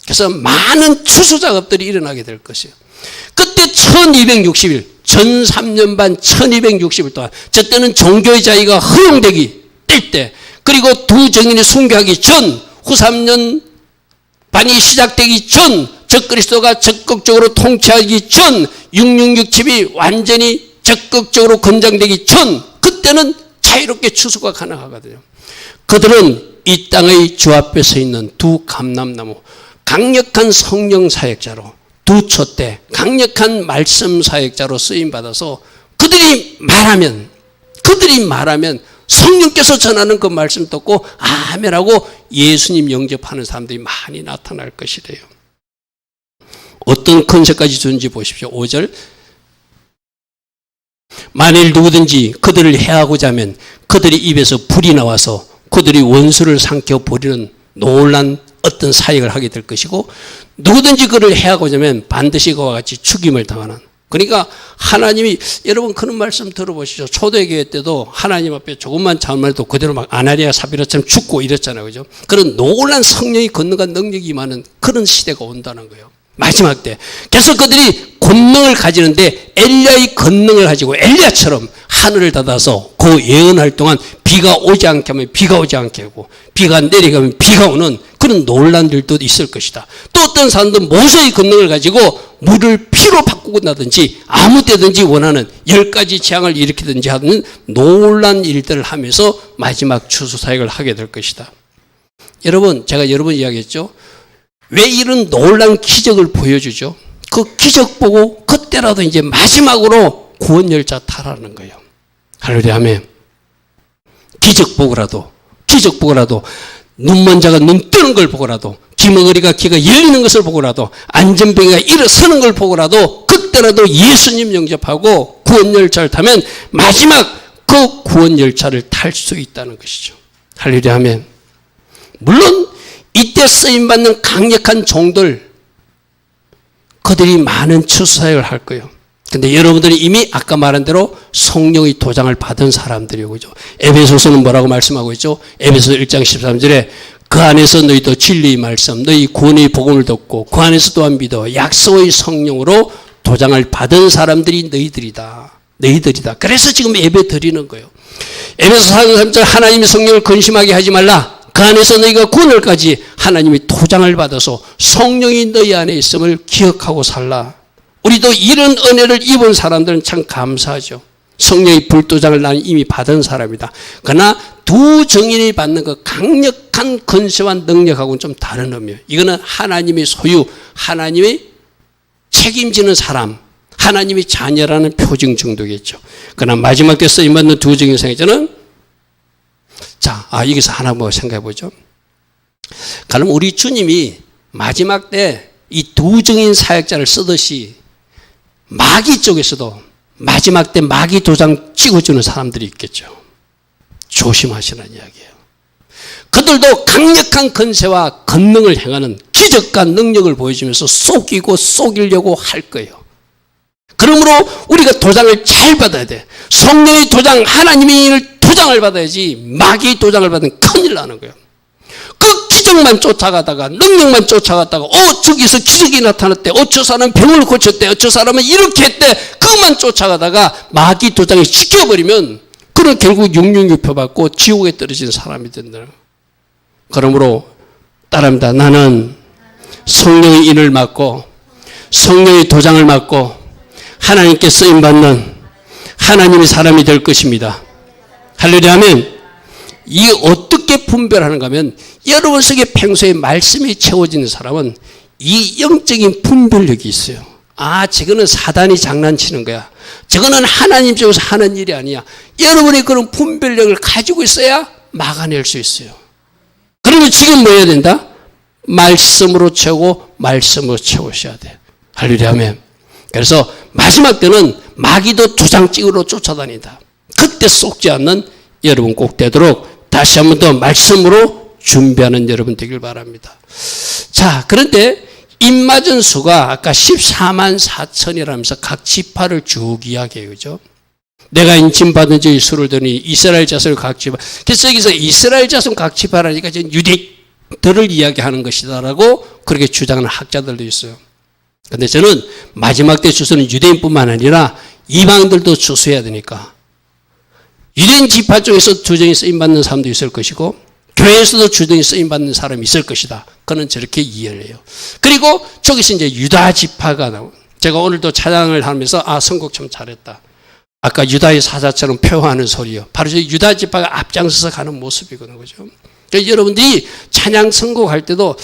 그래서 많은 추수 작업들이 일어나게 될 것이에요. 그때 1260일, 전 3년 반 1260일 동안, 저 때는 종교의 자유가 허용되기 뗄 때, 그리고 두 증인이 순교하기 전, 후 3년 반이 시작되기 전, 적그리스도가 적극적으로 통치하기 전, 666집이 완전히 적극적으로 건장되기 전, 그때는 자유롭게 추수가 가능하거든요. 그들은 이 땅의 주 앞에 서 있는 두 감람나무, 강력한 성령 사역자로, 두 촛대, 강력한 말씀 사역자로 쓰임받아서 그들이 말하면 성령께서 전하는 그 말씀 듣고 아멘하고 예수님 영접하는 사람들이 많이 나타날 것이래요. 어떤 컨셉까지 주는지 보십시오. 5절. 만일 누구든지 그들을 해하고자 하면 그들의 입에서 불이 나와서 그들이 원수를 삼켜 버리는 놀란 어떤 사역을 하게 될 것이고, 누구든지 그를 해하고자 하면 반드시 그와 같이 죽임을 당하는. 그러니까 하나님이, 여러분 그런 말씀 들어보시죠. 초대교회 때도 하나님 앞에 조금만 잘못해도 그대로 막 아나니아 사비라처럼 죽고 이랬잖아요. 그죠? 그런 놀란 성령이 건너간 능력이 많은 그런 시대가 온다는 거예요. 마지막 때. 그래서 그들이 권능을 가지는데 엘리야의 권능을 가지고 엘리야처럼 하늘을 닫아서 그 예언할 동안 비가 오지 않게 하면 비가 오지 않게 하고, 비가 내려가면 비가 오는 그런 놀란 일도 있을 것이다. 또 어떤 사람들은 모세의 권능을 가지고 물을 피로 바꾸고나든지 아무 때든지 원하는 10가지 재앙을 일으키든지 하는 놀란 일들을 하면서 마지막 추수 사역을 하게 될 것이다. 여러분, 제가 여러 번 이야기했죠. 왜 이런 놀란 기적을 보여주죠? 그 기적 보고 그때라도 이제 마지막으로 구원 열차 타라는 거예요. 할렐루야 하면 기적 보고라도 눈먼 자가 눈 뜨는 걸 보고라도, 기멍어리가 귀가 열리는 것을 보고라도, 안전병이가 일어서는 걸 보고라도 그때라도 예수님 영접하고 구원 열차를 타면 마지막 그 구원 열차를 탈 수 있다는 것이죠. 할렐루야 하면 물론 이때 쓰임받는 강력한 종들, 그들이 많은 추수사역을 할 거예요. 근데 여러분들이 이미 아까 말한 대로 성령의 도장을 받은 사람들이고, 그죠? 에베소서는 뭐라고 말씀하고 있죠? 에베소 1장 13절에 그 안에서 너희도 진리의 말씀, 너희 구원의 복음을 듣고 그 안에서 또한 믿어 약속의 성령으로 도장을 받은 사람들이 너희들이다. 그래서 지금 예배 드리는 거예요. 에베소 4장 3절 하나님의 성령을 근심하게 하지 말라. 그 안에서 너희가 구원을까지 하나님이 도장을 받아서 성령이 너희 안에 있음을 기억하고 살라. 우리도 이런 은혜를 입은 사람들은 참 감사하죠. 성령의 불도장을 나는 이미 받은 사람이다. 그러나 두 증인이 받는 그 강력한 권세와 능력하고는 좀 다른 의미예요. 이거는 하나님의 소유, 하나님의 책임지는 사람, 하나님의 자녀라는 표징 정도겠죠. 그러나 마지막 때 쓰임받는 두 증인 사역자는, 자, 여기서 하나 뭐 생각해 보죠. 그럼 우리 주님이 마지막 때 이 두 증인 사역자를 쓰듯이 마귀 쪽에서도 마지막 때 마귀 도장 찍어주는 사람들이 있겠죠. 조심하시라는 이야기예요. 그들도 강력한 권세와 권능을 행하는 기적과 능력을 보여주면서 속이고 속이려고 할 거예요. 그러므로 우리가 도장을 잘 받아야 돼. 성령의 도장, 하나님의 도장을 받아야지 마귀의 도장을 받으면 큰일 나는 거예요. 그 기적만 쫓아가다가, 능력만 쫓아가다가, 저기서 기적이 나타났대, 저 사람은 병을 고쳤대, 저 사람은 이렇게 했대, 그것만 쫓아가다가 마귀 도장에 지켜버리면 그는 결국 666표 받고 지옥에 떨어진 사람이 된다. 그러므로 따라합니다. 나는 성령의 인을 맡고 성령의 도장을 맡고 하나님께 쓰임받는 하나님의 사람이 될 것입니다. 할렐루야 하면 이게 어떻게 분별하는가 하면, 여러분 속에 평소에 말씀이 채워지는 사람은 이 영적인 분별력이 있어요. 저거는 사단이 장난치는 거야. 저거는 하나님 쪽에서 하는 일이 아니야. 여러분이 그런 분별력을 가지고 있어야 막아낼 수 있어요. 그러면 지금 뭐 해야 된다? 말씀으로 채우고 말씀으로 채우셔야 돼. 할렐루야 아멘. 그래서 마지막 때는 마귀도 두장 찍으러 쫓아다닌다. 그때 속지 않는 여러분 꼭 되도록 다시 한 번 더 말씀으로 준비하는 여러분 되길 바랍니다. 자, 그런데 입맞은 수가 아까 14만 4천이라면서 각 지파를 쭉 이야기해요. 그죠? 내가 인침받은 자의 수를 더니 이스라엘 자손 각 지파. 그래서 여기서 이스라엘 자손 각 지파라니까 지금 유대인들을 이야기하는 것이다라고 그렇게 주장하는 학자들도 있어요. 근데 저는 마지막 때 주소는 유대인뿐만 아니라 이방들도 주소해야 되니까 유대인 지파 쪽에서 주정이 쓰임받는 사람도 있을 것이고 교회에서도 주정이 쓰임받는 사람이 있을 것이다. 그는 저렇게 이해를 해요. 그리고 저기서 이제 유다 지파가 나오고 제가 오늘도 찬양을 하면서 선곡 참 잘했다. 아까 유다의 사자처럼 표하는 소리요. 바로 저 유다 지파가 앞장서서 가는 모습이거든요. 그죠? 그러니까 여러분들이 찬양 선곡할 때도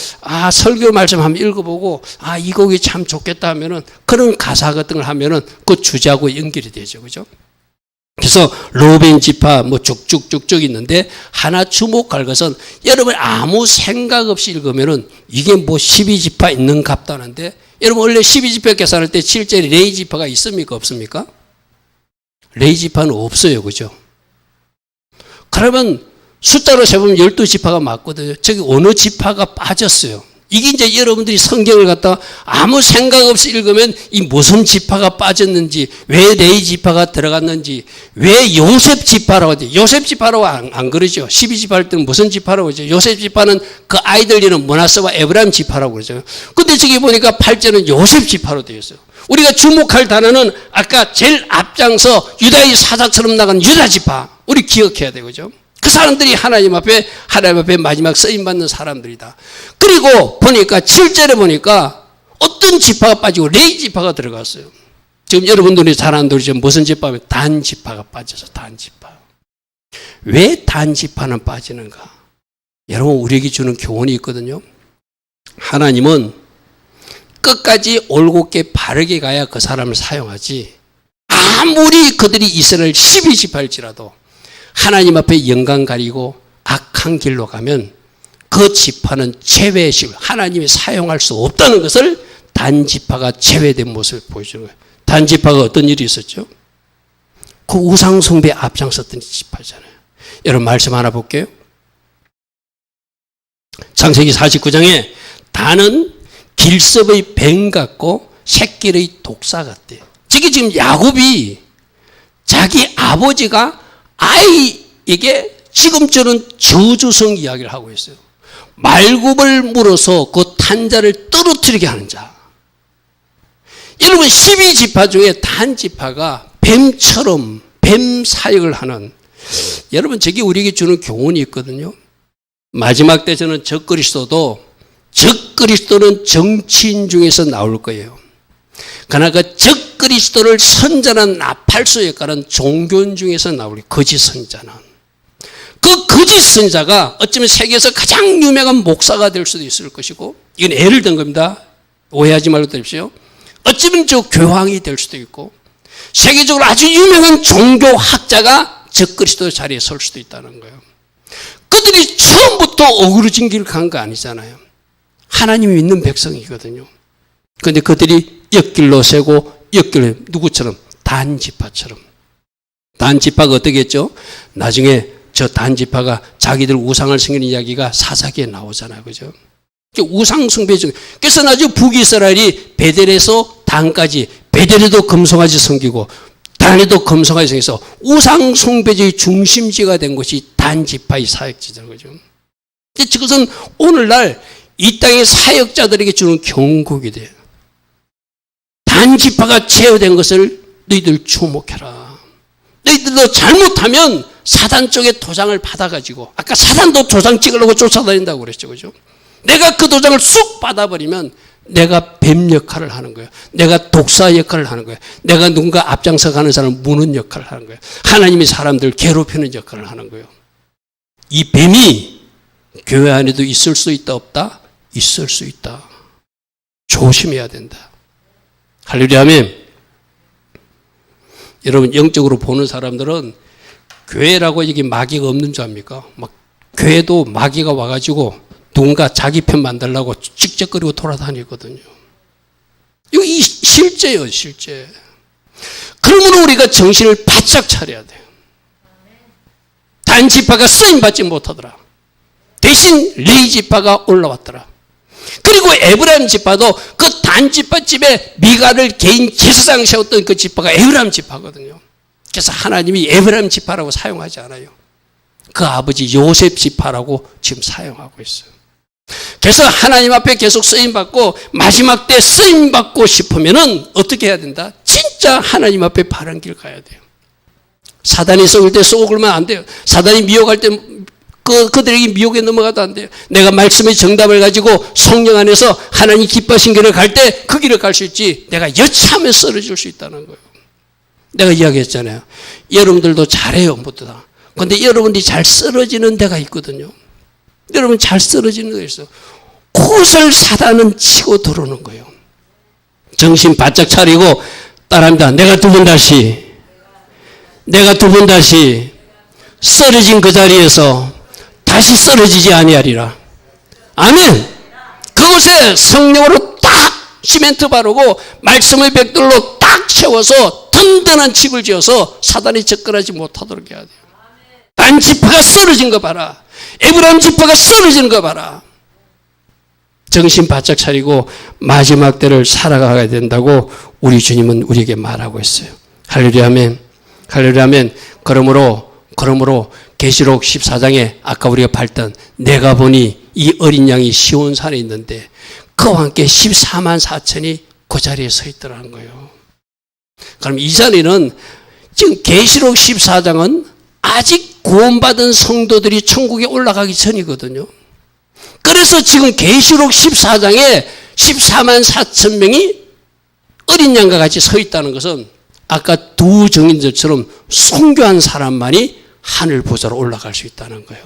설교 말씀 한번 읽어보고 이 곡이 참 좋겠다 하면은 그런 가사 같은 걸 하면은 그 주제하고 연결이 되죠. 그죠? 그래서 로벤 지파 뭐 쭉쭉쭉쭉 있는데 하나 주목할 것은 여러분 아무 생각 없이 읽으면은 이게 뭐 12지파 있는 갑다는데 여러분 원래 12지파 계산할 때 실제 레위 지파가 있습니까? 없습니까? 레위 지파는 없어요. 그죠? 그러면 숫자로 세보면 12지파가 맞거든요. 저기 어느 지파가 빠졌어요. 이게 이제 여러분들이 성경을 갖다 아무 생각 없이 읽으면 이 무슨 지파가 빠졌는지, 왜 레위 지파가 들어갔는지, 왜 요셉 지파라고 하지? 요셉 지파라고 안 그러죠. 12지파 할 때는 무슨 지파라고 하죠? 요셉 지파는 그 아이들 이름 므낫세와 에브라임 지파라고 그러죠. 근데 저기 보니까 8절은 요셉 지파로 되어 있어요. 우리가 주목할 단어는 아까 제일 앞장서 유다의 사자처럼 나간 유다 지파. 우리 기억해야 되죠. 그 사람들이 하나님 앞에 마지막 쓰임받는 사람들이다. 그리고 보니까 7절에 보니까 어떤 지파가 빠지고 레위 지파가 들어갔어요. 지금 여러분들이 잘 아는 지금 무슨 지파면 단 지파가 빠져서 단 지파. 왜 단 지파는 빠지는가? 여러분 우리에게 주는 교훈이 있거든요. 하나님은 끝까지 올곧게 바르게 가야 그 사람을 사용하지 아무리 그들이 이스라엘 12지파일지라도 하나님 앞에 영광 가리고 악한 길로 가면 그 지파는 제외식 하나님이 사용할 수 없다는 것을 단지파가 제외된 모습을 보여주는 거예요. 단지파가 어떤 일이 있었죠? 그 우상 숭배에 앞장섰던 지파잖아요. 여러분 말씀 하나 볼게요. 창세기 49장에 단은 길섭의 뱀 같고 새끼의 독사 같대요. 지금 야곱이 자기 아버지가 아이에게 지금처럼 저주성 이야기를 하고 있어요. 말굽을 물어서 그 탄자를 떨어뜨리게 하는 자. 여러분 12지파 중에 단지파가 뱀처럼 뱀 사역을 하는 여러분 저게 우리에게 주는 교훈이 있거든요. 마지막 때 저는 적그리스도는 정치인 중에서 나올 거예요. 그러나 그 적그리스도를 선전한 나팔수 역할은 종교인 중에서 나올 거짓 선자는 그 거짓 선자가 어쩌면 세계에서 가장 유명한 목사가 될 수도 있을 것이고 이건 예를 든 겁니다. 오해하지 말고 들으십시오. 어쩌면 저 교황이 될 수도 있고 세계적으로 아주 유명한 종교학자가 적그리스도 자리에 설 수도 있다는 거예요. 그들이 처음부터 어그러진 길을 간 거 아니잖아요. 하나님이 믿는 백성이거든요. 그런데 그들이 옆길로 세고 옆길로 누구처럼 단지파처럼 단지파가 어떻게 했죠? 나중에 저 단지파가 자기들 우상을 섬기는 이야기가 사사기에 나오잖아요. 그죠? 우상 숭배 중 그래서 나중에 북이스라엘이 베델에서 단까지 베델에도 금송아지 섬기고 단에도 금송아지 섬겨서 우상 숭배의 중심지가 된 것이 단지파의 사역지죠. 그죠? 그것은 오늘날 이 땅의 사역자들에게 주는 경고가 돼요. 단지파가 제어된 것을 너희들 주목해라. 너희들도 잘못하면 사단 쪽에 도장을 받아가지고 아까 사단도 도장 찍으려고 쫓아다닌다고 그랬죠. 그죠? 내가 그 도장을 쑥 받아버리면 내가 뱀 역할을 하는 거예요. 내가 독사 역할을 하는 거예요. 내가 누군가 앞장서 가는 사람을 무는 역할을 하는 거예요. 하나님이 사람들 괴롭히는 역할을 하는 거예요. 이 뱀이 교회 안에도 있을 수 있다 없다? 있을 수 있다. 조심해야 된다. 할렐루야 아멘. 여러분 영적으로 보는 사람들은 교회라고 여기 마귀가 없는 줄 압니까? 막 교회도 마귀가 와가지고 누군가 자기 편 만들려고 찍적거리고 돌아다니거든요. 이거 실제예요, 실제. 그러므로 우리가 정신을 바짝 차려야 돼요. 단 지파가 쓰임받지 못하더라. 대신 레위 지파가 올라왔더라. 그리고 에브라임 지파도 그 단 지파집에 미가를 개인 제사장 세웠던 그 지파가 에브라임 지파거든요. 그래서 하나님이 에브라임 지파라고 사용하지 않아요. 그 아버지 요셉 지파라고 지금 사용하고 있어요. 그래서 하나님 앞에 계속 쓰임받고 마지막 때 쓰임받고 싶으면은 어떻게 해야 된다? 진짜 하나님 앞에 바른 길 가야 돼요. 사단이 썩을 때 썩으면 안 돼요. 사단이 미혹할 때 그들에게 미혹에 넘어가도 안 돼요. 내가 말씀의 정답을 가지고 성령 안에서 하나님 기뻐하신 길을 갈 때 그 길을 갈 수 있지, 내가 여차하면 쓰러질 수 있다는 거예요. 내가 이야기했잖아요. 여러분들도 잘해요, 모두 다. 그런데 여러분들이 잘 쓰러지는 데가 있거든요. 여러분 잘 쓰러지는 데가 있어요. 그것을 사단은 치고 들어오는 거예요. 정신 바짝 차리고 따라합니다. 내가 두 번 다시 쓰러진 그 자리에서 다시 쓰러지지 아니하리라. 아멘. 그곳에 성령으로 딱 시멘트 바르고 말씀의 벽돌로 딱 채워서 든든한 집을 지어서 사단이 접근하지 못하도록 해야 돼요. 단 지파가 쓰러진 거 봐라. 에브라임 지파가 쓰러지는 거 봐라. 정신 바짝 차리고 마지막 때를 살아가야 된다고 우리 주님은 우리에게 말하고 있어요. 할렐루야 아멘. 할렐루야 아멘. 그러므로 계시록 14장에 아까 우리가 봤던 내가 보니 이 어린 양이 시온산에 있는데 그와 함께 14만 4천이 그 자리에 서 있더라는 거예요. 그럼 이 자리는 지금 계시록 14장은 아직 구원받은 성도들이 천국에 올라가기 전이거든요. 그래서 지금 계시록 14장에 14만 4천 명이 어린 양과 같이 서 있다는 것은 아까 두 증인들처럼 순교한 사람만이 하늘 보좌로 올라갈 수 있다는 거예요.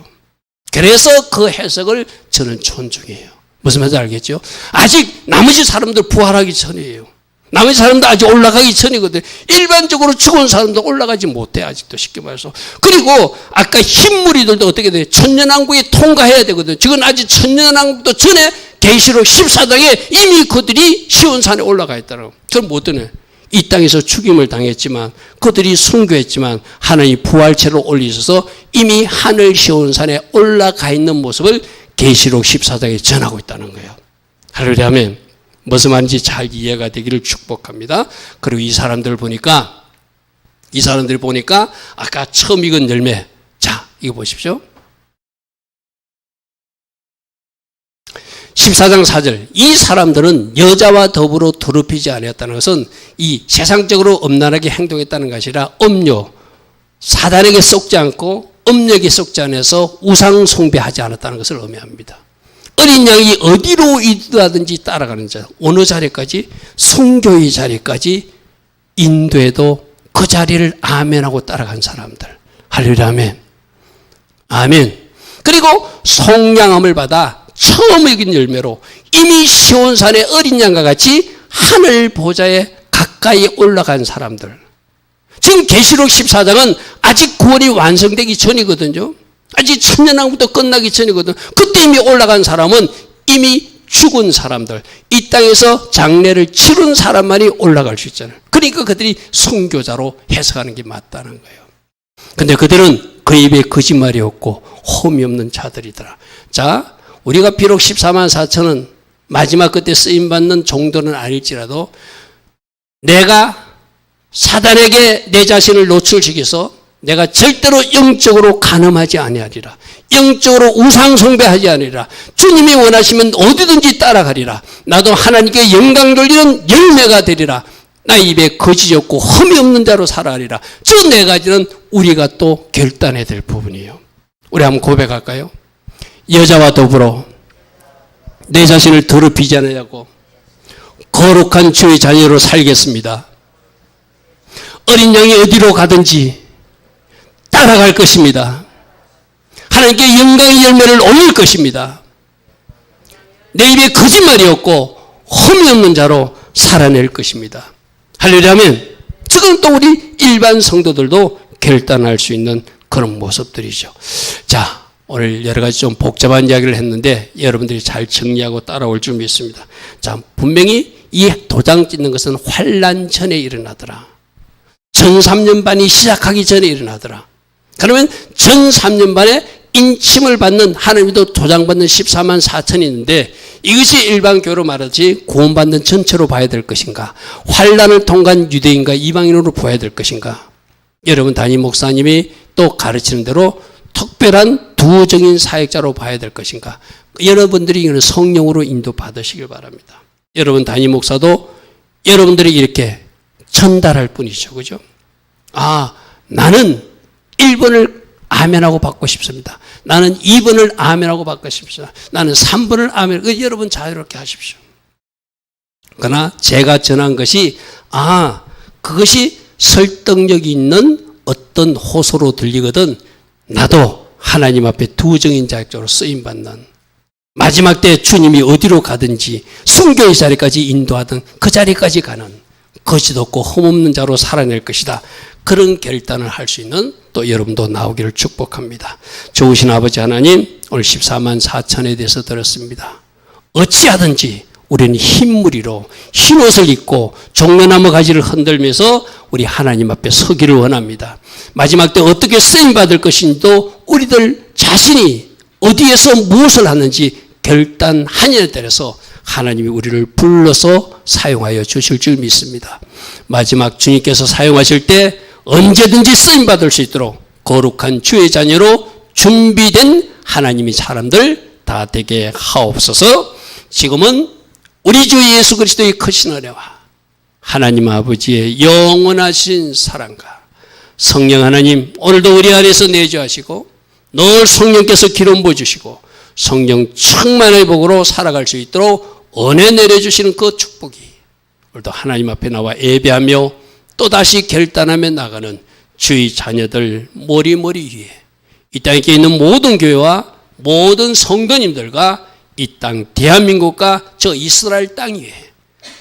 그래서 그 해석을 저는 존중해요. 무슨 말인지 알겠죠? 아직 나머지 사람들 부활하기 전이에요. 나머지 사람들 아직 올라가기 전이거든요. 일반적으로 죽은 사람도 올라가지 못해, 아직도 쉽게 말해서. 그리고 아까 흰무리들도 어떻게 돼요? 천년왕국에 통과해야 되거든요. 지금 아직 천년왕국도 전에 계시록 14장에 이미 그들이 시온산에 올라가 있다고. 그럼 뭐 때문에? 이 땅에서 죽임을 당했지만 그들이 순교했지만 하나님이 부활체로 올리셔서 이미 하늘 시온산에 올라가 있는 모습을 계시록 14장에 전하고 있다는 거예요. 할렐루야 아멘. 무슨 말인지 잘 이해가 되기를 축복합니다. 그리고 이 사람들이 보니까 아까 처음 익은 열매, 자 이거 보십시오. 14장 4절, 이 사람들은 여자와 더불어 더럽히지 아니었다는 것은 이 세상적으로 엄란하게 행동했다는 것이 아니라 음료, 사단에게 속지 않고 음력에 속지 않아서 우상 숭배하지 않았다는 것을 의미합니다. 어린 양이 어디로 이동하든지 따라가는 자, 어느 자리까지? 순교의 자리까지 인도에도 그 자리를 아멘하고 따라간 사람들. 할렐루야 아멘. 아멘. 그리고 속량함을 받아 처음 익은 열매로 이미 시온산의 어린 양과 같이 하늘 보좌에 가까이 올라간 사람들. 지금 계시록 14장은 아직 구원이 완성되기 전이거든요. 아직 천년왕국도 끝나기 전이거든요. 그때 이미 올라간 사람은 이미 죽은 사람들, 이 땅에서 장례를 치른 사람만이 올라갈 수 있잖아요. 그러니까 그들이 선교자로 해석하는 게 맞다는 거예요. 근데 그들은 그 입에 거짓말이 없고 험이 없는 자들이더라. 자, 우리가 비록 14만 4천은 마지막 그때 쓰임받는 정도는 아닐지라도 내가 사단에게 내 자신을 노출시켜서 내가 절대로 영적으로 간음하지 아니하리라. 영적으로 우상 숭배하지 아니하리라. 주님이 원하시면 어디든지 따라가리라. 나도 하나님께 영광 돌리는 열매가 되리라. 나 입에 거짓이 없고 흠이 없는 자로 살아가리라. 저 네 가지는 우리가 또 결단해야 될 부분이에요. 우리 한번 고백할까요? 여자와 더불어 내 자신을 더럽히지 않으려고 거룩한 주의 자녀로 살겠습니다. 어린 양이 어디로 가든지 따라갈 것입니다. 하나님께 영광의 열매를 올릴 것입니다. 내 입에 거짓말이 없고 흠이 없는 자로 살아낼 것입니다. 할렐루야 아멘. 지금 또 우리 일반 성도들도 결단할 수 있는 그런 모습들이죠. 자, 오늘 여러 가지 좀 복잡한 이야기를 했는데 여러분들이 잘 정리하고 따라올 줄 믿습니다. 자, 분명히 이 도장 찍는 것은 환란 전에 일어나더라. 전 3년 반이 시작하기 전에 일어나더라. 그러면 전 3년 반에 인침을 받는, 하나님도 도장받는 14만 4천이 있는데 이것이 일반 교로 말하지 구원받는 전체로 봐야 될 것인가, 환란을 통과한 유대인과 이방인으로 봐야 될 것인가. 여러분 담임 목사님이 또 가르치는 대로 특별한 두정인 사역자로 봐야 될 것인가. 여러분들이 이거는 성령으로 인도 받으시길 바랍니다. 여러분 담임 목사도 여러분들이 이렇게 전달할 뿐이죠. 그죠? 아, 나는 1번을 아멘하고 받고 싶습니다. 나는 2번을 아멘하고 받고 싶습니다. 나는 3번을 아멘. 여러분 자유롭게 하십시오. 그러나 제가 전한 것이 그것이 설득력이 있는 어떤 호소로 들리거든 나도 하나님 앞에 두정인 자격으로 쓰임받는, 마지막 때 주님이 어디로 가든지 순교의 자리까지 인도하든 그 자리까지 가는 거짓 없고 흠없는 자로 살아낼 것이다. 그런 결단을 할 수 있는 또 여러분도 나오기를 축복합니다. 좋으신 아버지 하나님, 오늘 14만 4천에 대해서 들었습니다. 어찌하든지 우리는 흰무리로 흰옷을 입고 종려나무 가지를 흔들면서 우리 하나님 앞에 서기를 원합니다. 마지막 때 어떻게 쓰임받을 것인지도 우리들 자신이 어디에서 무엇을 하는지 결단하냐에 따라서 하나님이 우리를 불러서 사용하여 주실 줄 믿습니다. 마지막 주님께서 사용하실 때 언제든지 쓰임받을 수 있도록 거룩한 주의 자녀로 준비된 하나님의 사람들 다 되게 하옵소서. 지금은 우리 주 예수 그리스도의 크신 은혜와 하나님 아버지의 영원하신 사랑과 성령 하나님, 오늘도 우리 안에서 내주하시고 늘 성령께서 기름 부어주시고 성령 충만의 복으로 살아갈 수 있도록 은혜 내려주시는 그 축복이 오늘도 하나님 앞에 나와 예배하며 또다시 결단하며 나가는 주의 자녀들 머리머리 위에, 이 땅에 있는 모든 교회와 모든 성도님들과 이 땅 대한민국과 저 이스라엘 땅 위에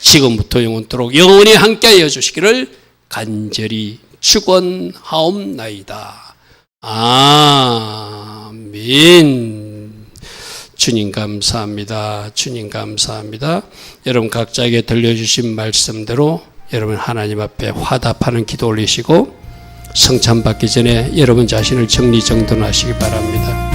지금부터 영원토록 영원히 함께하여 주시기를 간절히 축원하옵나이다. 아멘. 주님 감사합니다. 주님 감사합니다. 여러분 각자에게 들려주신 말씀대로 여러분 하나님 앞에 화답하는 기도 올리시고 성찬받기 전에 여러분 자신을 정리정돈하시기 바랍니다.